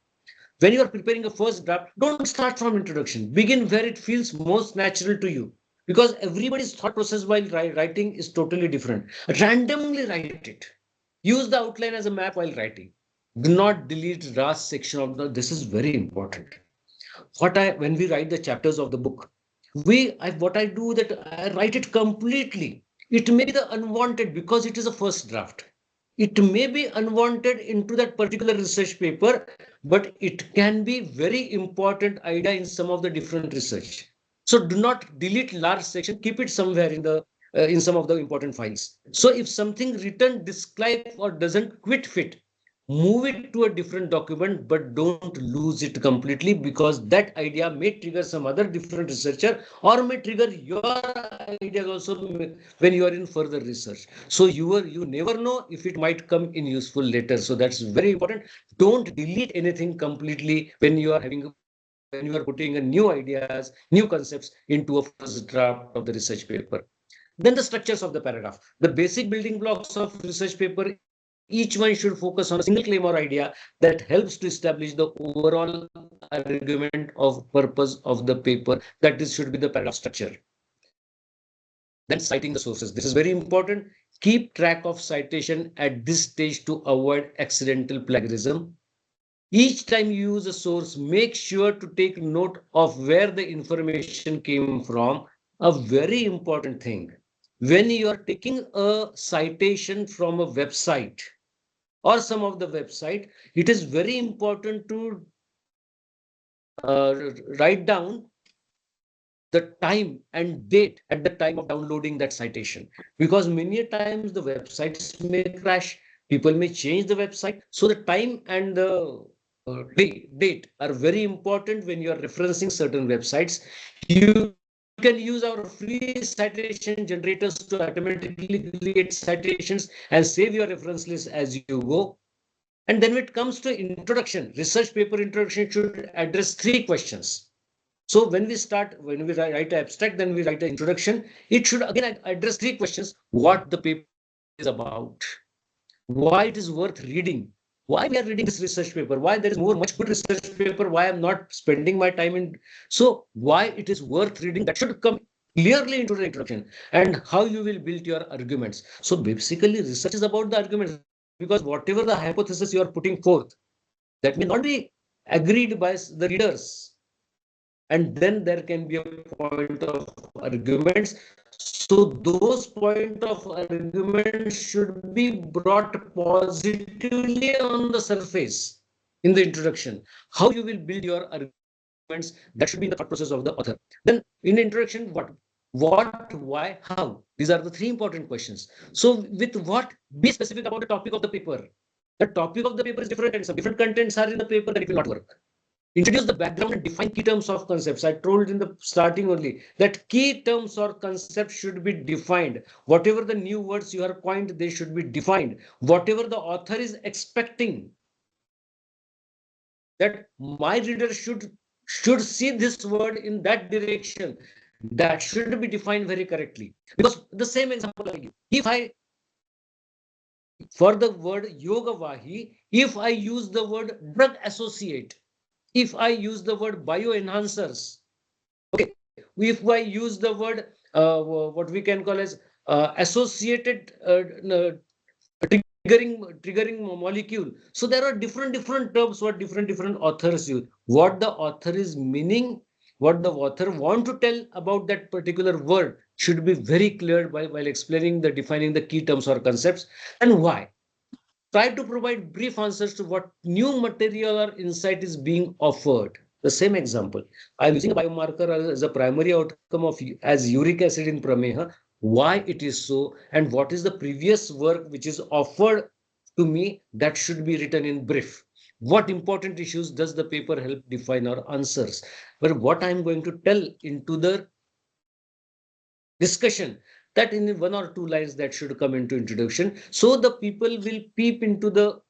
When you are preparing a first draft, don't start from introduction. Begin where it feels most natural to you, because everybody's thought process while writing is totally different. Randomly write it. Use the outline as a map while writing. Do not delete last section of the. This is very important. When we write the chapters of the book, what I do that I write it completely. It may be the unwanted because it is a first draft. It may be unwanted into that particular research paper, but it can be very important idea in some of the different research. So do not delete large section, keep it somewhere in some of the important files. So if something written describe or doesn't quite fit, move it to a different document, but don't lose it completely, because that idea may trigger some other different researcher, or may trigger your ideas also when you are in further research. So you never know if it might come in useful later. So that's very important. Don't delete anything completely when you are putting a new ideas, new concepts into a first draft of the research paper. Then the structures of the paragraph, the basic building blocks of research paper, each one should focus on a single claim or idea that helps to establish the overall argument of purpose of the paper. That is should be the paragraph structure. Then citing the sources. This is very important. Keep track of citation at this stage to avoid accidental plagiarism. Each time you use a source, make sure to take note of where the information came from. A very important thing. When you are taking a citation from a website or some of the website, it is very important to write down the time and date at the time of downloading that citation, because many times the websites may crash, people may change the website. So the time and the date are very important when you are referencing certain websites. You can use our free citation generators to automatically create citations and save your reference list as you go. And then when it comes to introduction, research paper introduction should address three questions. So when we write an abstract, then we write an introduction. It should again address three questions: what the paper is about, why it is worth reading, why we are reading this research paper, why there is much good research paper, why I'm not spending my time in. So why it is worth reading, that should come clearly into the introduction, and how you will build your arguments. So basically, research is about the arguments, because whatever the hypothesis you are putting forth, that may not be agreed by the readers, and then there can be a point of arguments. So those point of arguments should be brought positively on the surface in the introduction. How you will build your arguments, that should be in the thought process of the author. Then in the introduction, what, why, how? These are the three important questions. So with what, be specific about the topic of the paper. The topic of the paper is different, and some different contents are in the paper, that it will not work. introduce the background and define key terms of concepts. I told in the starting only that key terms or concepts should be defined. Whatever the new words you are coined, they should be defined. Whatever the author is expecting that my reader should see this word in that direction, that should be defined very correctly. Because the same example I give. If I, for the word yoga vahi, if I use the word drug associate, if I use the word bioenhancers, okay, if I use the word what we can call as associated triggering molecule. So there are different terms what different authors use. What the author is meaning, what the author want to tell about that particular word should be very clear while explaining the defining the key terms or concepts and why. Try to provide brief answers to what new material or insight is being offered. The same example, I'm using a biomarker as a primary outcome of as uric acid in prameha, why it is so, and what is the previous work which is offered to me that should be written in brief. What important issues does the paper help define or answers? But what I'm going to tell into the discussion, that in one or two lines that should come into introduction, so the people will peep into the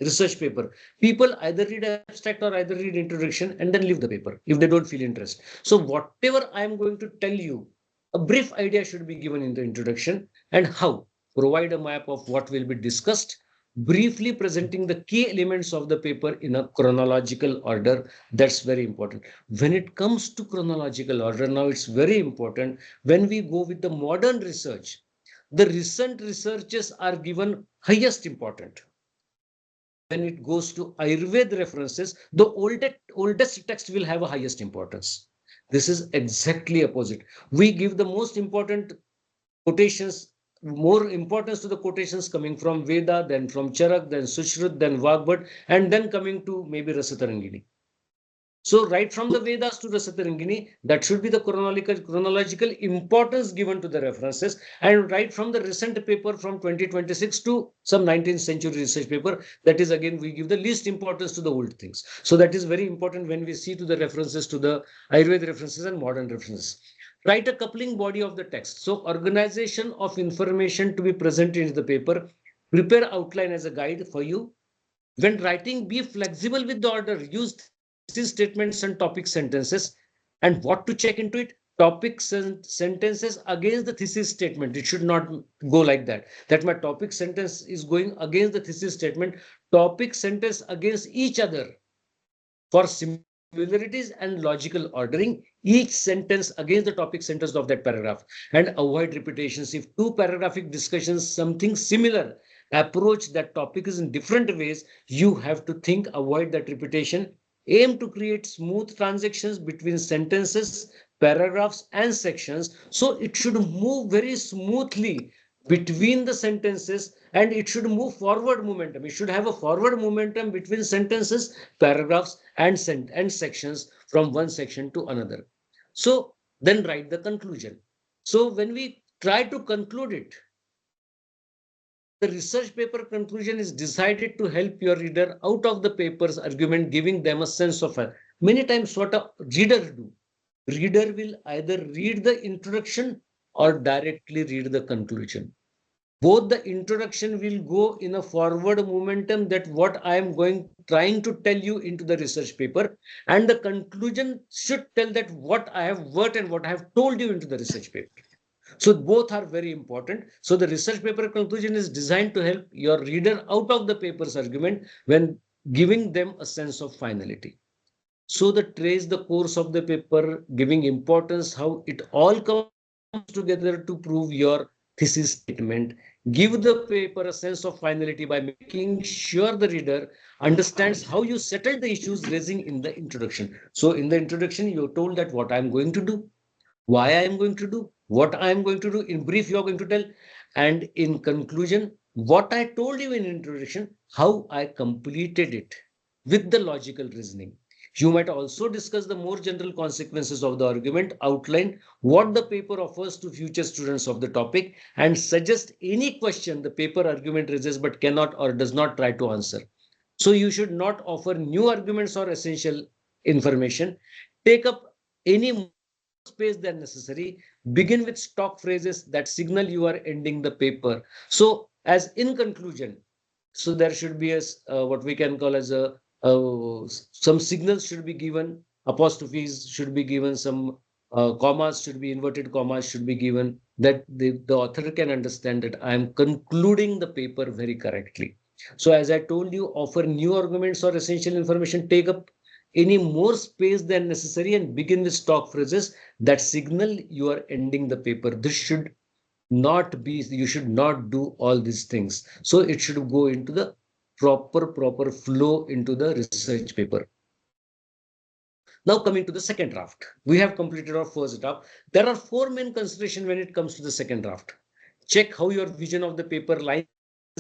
research paper. People either read abstract or either read introduction and then leave the paper if they don't feel interest. So whatever I am going to tell you, a brief idea should be given in the introduction, and how provide a map of what will be discussed, briefly presenting the key elements of the paper in a chronological order. That's very important. When it comes to chronological order, now it's very important when we go with the modern research, the recent researches are given highest importance. When it goes to Ayurved references, the oldest text will have a highest importance. This is exactly opposite. We give the most important quotations, more importance to the quotations coming from Veda, then from Charak, then Sushrut, then Vagbhat, and then coming to maybe Rasatarangini. So right from the Vedas to the Satarangini, that should be the chronological importance given to the references. And right from the recent paper from 2026 to some 19th century research paper, that is again, we give the least importance to the old things. So that is very important when we see to the references to the Ayurveda references and modern references. Write a coupling body of the text. So organization of information to be presented in the paper, prepare outline as a guide for you. When writing, be flexible with the order. Use thesis statements and topic sentences. And what to check into it? Topic sentences against the thesis statement. It should not go like that. That my topic sentence is going against the thesis statement. Topic sentence against each other for similarities and logical ordering. Each sentence against the topic sentence of that paragraph. And avoid repetitions. If two paragraphic discussions, something similar, approach that topic is in different ways, you have to think, avoid that repetition. Aim to create smooth transactions between sentences, paragraphs, and sections. So it should move very smoothly between the sentences, and it should move forward momentum. It should have a forward momentum between sentences, paragraphs, and sections from one section to another. So then write the conclusion. So when we try to conclude it, the research paper conclusion is decided to help your reader out of the paper's argument, giving them a sense of it. Many times what a reader do, reader will either read the introduction or directly read the conclusion. Both the introduction will go in a forward momentum, that what I am trying to tell you into the research paper, and the conclusion should tell that what I have worked and what I have told you into the research paper. So both are very important. So the research paper conclusion is designed to help your reader out of the paper's argument when giving them a sense of finality. So the trace the course of the paper, giving importance how it all comes together to prove your thesis statement. Give the paper a sense of finality by making sure the reader understands how you settled the issues raising in the introduction. So in the introduction, you're told that what I'm going to do, why I am going to do, what I am going to do. In brief, you are going to tell. And in conclusion, what I told you in introduction, how I completed it with the logical reasoning. You might also discuss the more general consequences of the argument, outline what the paper offers to future students of the topic, and suggest any question the paper argument raises but cannot or does not try to answer. So you should not offer new arguments or essential information. Take up any more space than necessary. Begin with stock phrases that signal you are ending the paper. So, as in conclusion, so there should be a what we can call as a some signals should be given, apostrophes should be given, some commas should be, inverted commas should be given, that the author can understand that I am concluding the paper very correctly. So as I told you, offer new arguments or essential information, take up any more space than necessary, and begin with stock phrases that signal you are ending the paper. This should not be, you should not do all these things. So it should go into the proper flow into the research paper. Now coming to the second draft, we have completed our first draft. There are four main considerations when it comes to the second draft. Check how your vision of the paper lines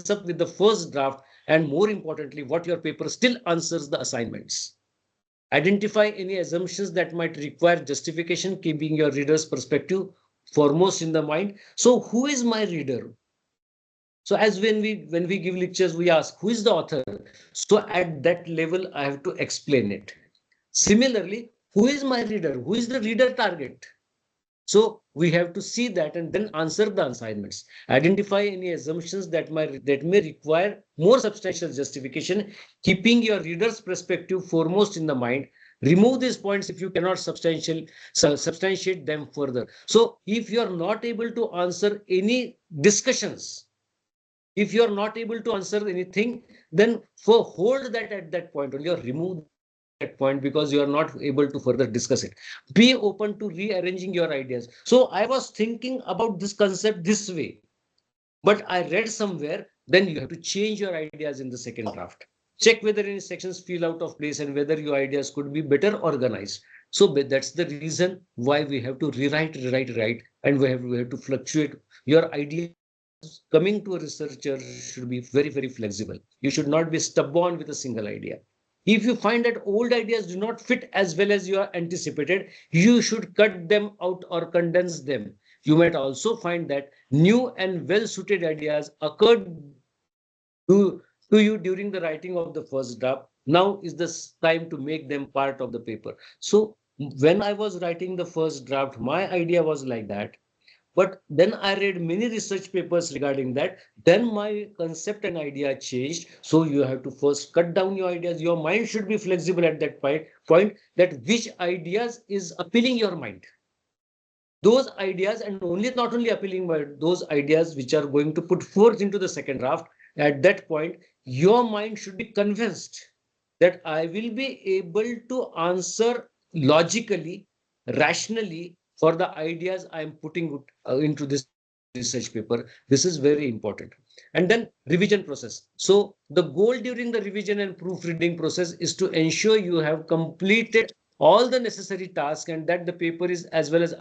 up with the first draft, and more importantly, what your paper still answers the assignments. Identify any assumptions that might require justification, keeping your reader's perspective foremost in the mind. So who is my reader? So as when we give lectures, we ask who is the author. So at that level, I have to explain it. Similarly, who is my reader? Who is the reader target? So we have to see that and then answer the assignments. Identify any assumptions that may require more substantial justification, keeping your reader's perspective foremost in the mind. Remove these points if you cannot substantiate them further. So if you are not able to answer any discussions, if you are not able to answer anything, then for hold that at that point only, or remove that point, because you are not able to further discuss it. Be open to rearranging your ideas. So I was thinking about this concept this way, but I read somewhere, then you have to change your ideas in the second draft. Check whether any sections feel out of place and whether your ideas could be better organized. So that's the reason why we have to rewrite, and we have to fluctuate. Your idea coming to a researcher should be very flexible. You should not be stubborn with a single idea. If you find that old ideas do not fit as well as you are anticipated, you should cut them out or condense them. You might also find that new and well-suited ideas occurred to, to you during the writing of the first draft. Now is the time to make them part of the paper. So when I was writing the first draft, my idea was like that. But then I read many research papers regarding that. Then my concept and idea changed. So you have to first cut down your ideas. Your mind should be flexible at that point that which ideas is appealing your mind. Those ideas, and only not only appealing, but those ideas which are going to put forth into the second draft. At that point, your mind should be convinced that I will be able to answer logically, rationally, for the ideas I am putting into this research paper. This is very important. And then revision process. So the goal during the revision and proofreading process is to ensure you have completed all the necessary tasks and that the paper is as well as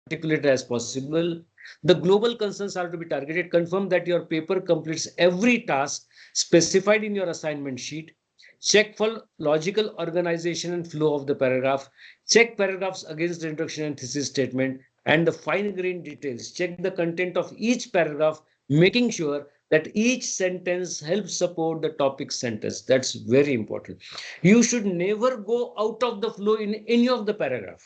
articulate as possible. The global concerns are to be targeted. Confirm that your paper completes every task specified in your assignment sheet. Check for logical organization and flow of the paragraph. Check paragraphs against the introduction and thesis statement and the fine-grained details. Check the content of each paragraph, making sure that each sentence helps support the topic sentence. That's very important. You should never go out of the flow in any of the paragraph.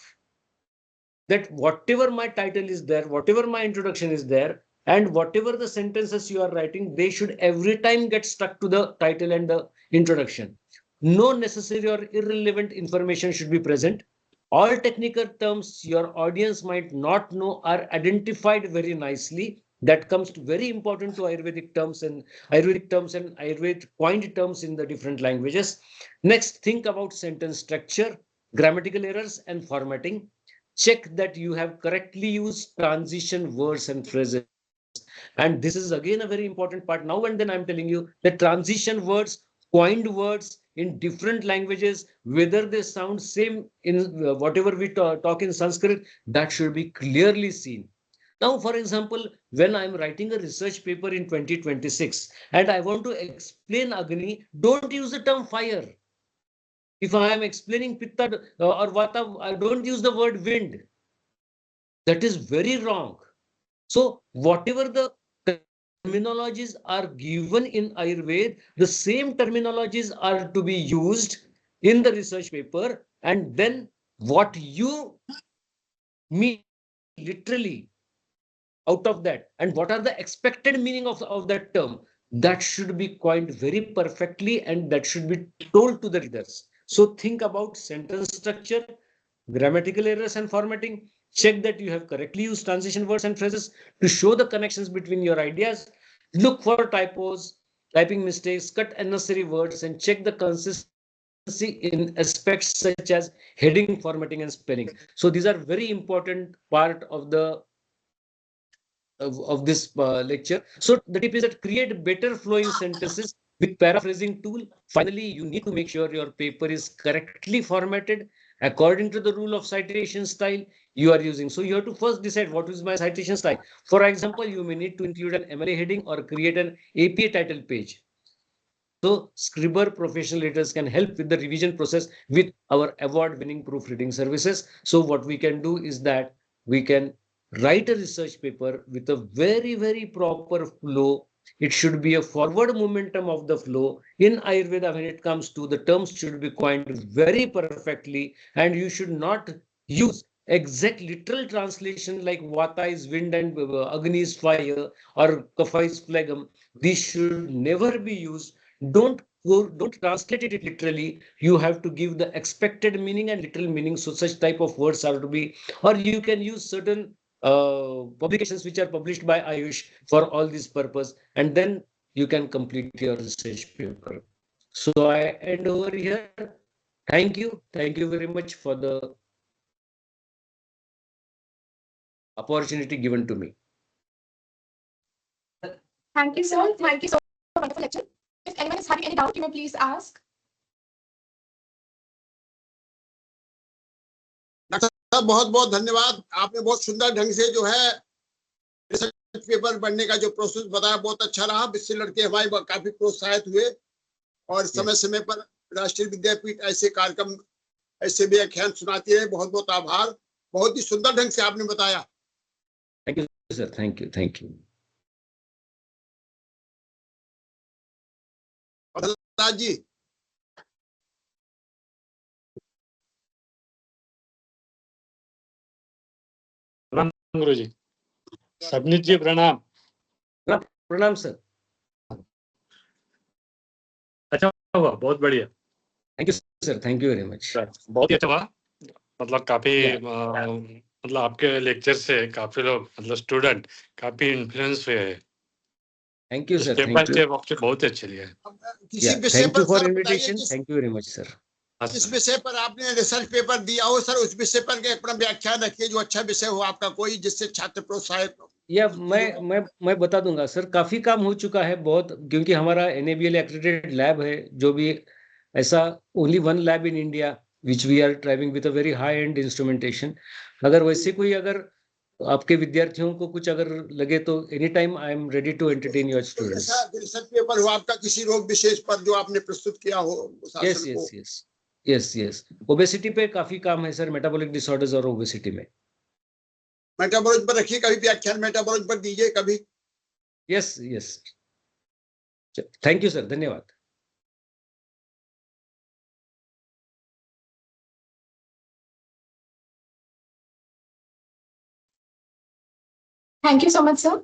That whatever my title is there, whatever my introduction is there, and whatever the sentences you are writing, they should every time get stuck to the title and the introduction. No necessary or irrelevant information should be present. All technical terms your audience might not know are identified very nicely. That comes to very important to Ayurvedic terms and Ayurvedic point terms in the different languages. Next, think about sentence structure, grammatical errors, and formatting. Check that you have correctly used transition words and phrases. And this is again a very important part. Now and then I'm telling you that transition words, coined words in different languages, whether they sound same in whatever we talk in Sanskrit, that should be clearly seen. Now, for example, when I'm writing a research paper in 2026 and I want to explain Agni, don't use the term fire. If I am explaining Pitta or Vata, I don't use the word wind. That is very wrong. So whatever the terminologies are given in Ayurveda, the same terminologies are to be used in the research paper. and then what you mean literally out of that, and what are the expected meaning of that term, that should be coined very perfectly, and that should be told to the readers. So think about sentence structure, grammatical errors and formatting. Check that you have correctly used transition words and phrases to show the connections between your ideas. Look for typos, typing mistakes, cut unnecessary words, and check the consistency in aspects such as heading, formatting, and spelling. So these are very important part of this lecture. So the tip is that create better flowing sentences with paraphrasing tool. Finally, you need to make sure your paper is correctly formatted according to the rule of citation style you are using. So you have to first decide what is my citation style. For example, you may need to include an MLA heading or create an APA title page. So Scriber professional editors can help with the revision process with our award-winning proofreading services. So what we can do is that we can write a research paper with a very, very proper flow. It should be a forward momentum of the flow. In Ayurveda, when it comes to the terms should be coined very perfectly, and you should not use exact literal translation like Vata is wind and Agni is fire or Kapha is phlegm. These should never be used. Don't translate it literally. You have to give the expected meaning and literal meaning. So such type of words are to be, or you can use certain publications which are published by Ayush for all this purpose, and then you can complete your research paper. So I end over here. Thank you very much for the opportunity given to me. Thank you, sir. Thank you so much for the wonderful lecture. If anyone is having any doubt, you may please ask. Doctor साहब बहुत बहुत धन्यवाद, आपने बहुत सुंदर ढंग से जो है रिसर्च पेपर बनने का जो प्रोसेस बताया, बहुत अच्छा रहा। इससे लड़के हमारे काफी प्रोत्साहित हुए और समय समय पर राष्ट्रीय विद्यापीठ ऐसे कार्यक्रम, ऐसे व्याख्यान सुनाती है। बहुत बहुत आभार, बहुत ही सुंदर ढंग से आपने बताया। Thank you sir, thank you. Raj ji, Guru ji, Sabnis जी प्रणाम। प्रणाम सर। अच्छा हुआ, बहुत बढ़िया। Thank you sir, thank you very much. बहुत ही अच्छा हुआ, मतलब काफी मतलब आपके लेक्चर से काफी लोग, मतलब स्टूडेंट काफी इन्फ्लुएंस हुए हैं। थैंक यू सर, पेपर के वक्त बहुत अच्छे लिए। किसी विषय थैंक यू पर फॉर सर इनविटेशन। बताइए, thank you very much sir. जिस विषय पर आपने रिसर्च पेपर दिया हो सर, उस विषय पर अपना व्याख्यान रखिए, जो अच्छा विषय हो आपका कोई, जिससे छात्र प्रोत्साहित हो। या मैं बता दूंगा सर, काफी काम हो चुका है बहुत, क्योंकि हमारा NABL एक्रेडिटेड लैब है, जो भी ऐसा only one lab in India which we are driving with a very high end instrumentation. अगर वैसे कोई, अगर आपके विद्यार्थियों को कुछ अगर लगे तो any time I am ready to entertain your students. Research paper हो आपका किसी रोग विशेष पर जो आपने प्रस्तुत किया हो शासन को? यस। ओबेसिटी पे काफी काम है सर, मेटाबॉलिक डिसऑर्डर्स और ओबेसिटी में। मेटाबॉलिज्म पर रखिए कभी व्याख्यान, मेटाबॉलिज्म पर दीजिए कभी। यस। थैंक यू सर, धन्यवाद। Thank you so much, sir.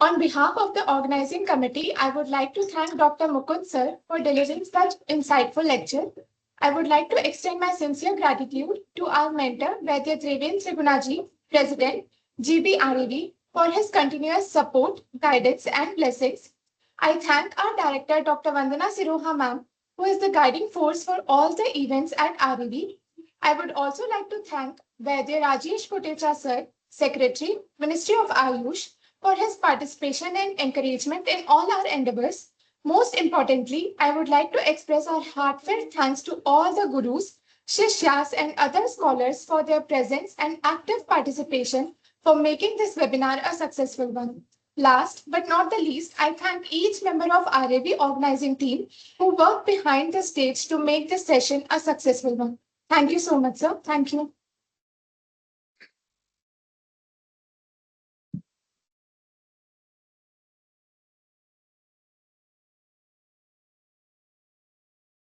On behalf of the organizing committee, I would like to thank Dr. Mukund sir for delivering such insightful lecture. I would like to extend my sincere gratitude to our mentor, Vaidya Treven Trigunaji, President, GBREV, for his continuous support, guidance, and blessings. I thank our director, Dr. Vandana Siroha ma'am, who is the guiding force for all the events at REV. I would also like to thank Vaidya Rajesh Kotecha sir, Secretary, Ministry of Ayush, for his participation and encouragement in all our endeavors. Most importantly, I would like to express our heartfelt thanks to all the gurus, shishyas, and other scholars for their presence and active participation for making this webinar a successful one. Last but not the least, I thank each member of RAV organizing team who worked behind the stage to make this session a successful one. Thank you so much, sir. Thank you.